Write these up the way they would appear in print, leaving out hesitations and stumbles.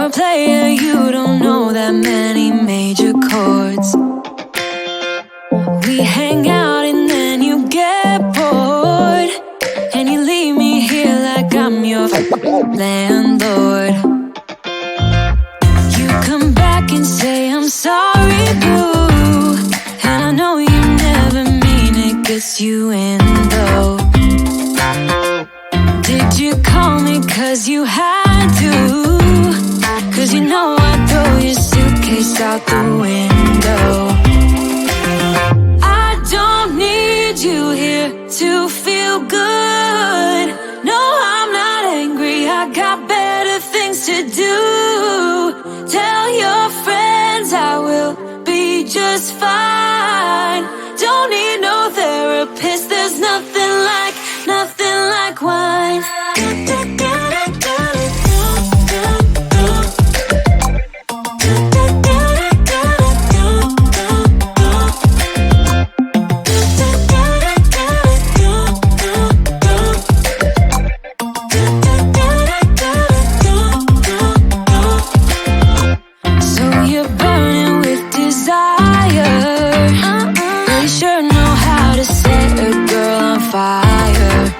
a player, you don't know that many major chords. We hang out and then you get bored, and you leave me here like I'm your landlord. You come back and say I'm sorry, boo, and I know you never mean it, gets you in though. Did you call me cause you had to? Cause you know I'd throw your suitcase out the window. I don't need you here to feel good. No, I'm not angry, I got better things to do. Tell your friends I will be just fine. Don't need no therapist, there's nothing like wine. Fire.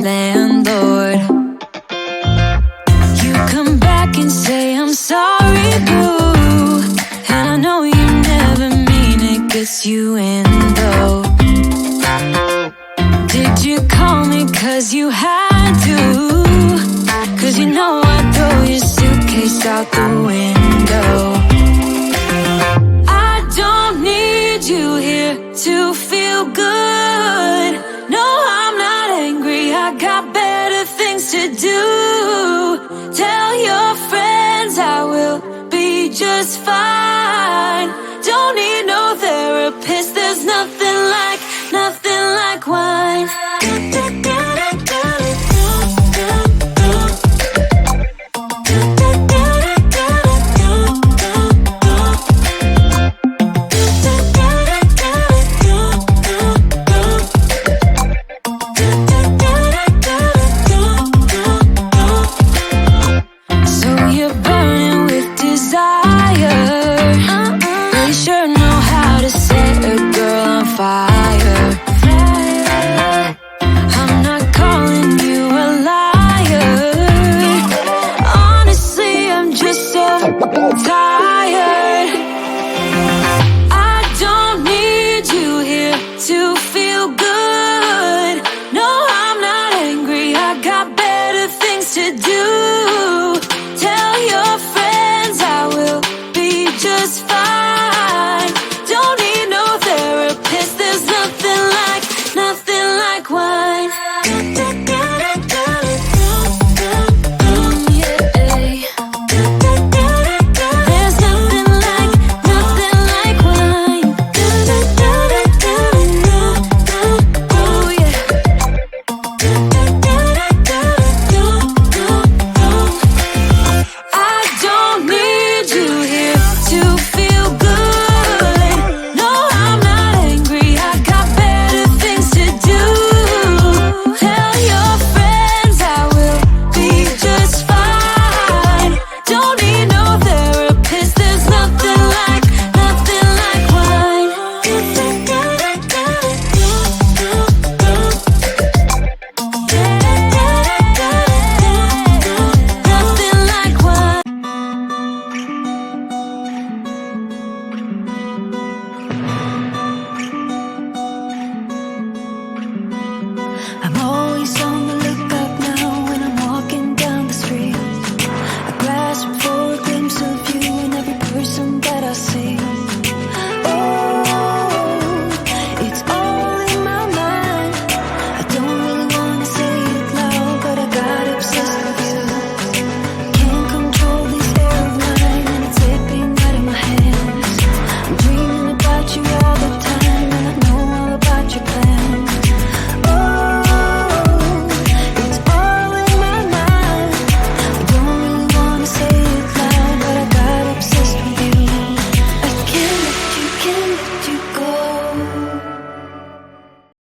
landlord. You come back and say I'm sorry, boo, and I know you never mean it, gets you in though. Did you call me cause you had to? Cause you know I'd throw your suitcase out the window. I don't need you here to feel good. No, I'm not angry, I got better things to do. Tell your friends I will be just fine. Don't need no therapist, there's nothing like wine. I'm always on the lookout now when I'm walking down the street. I grasp for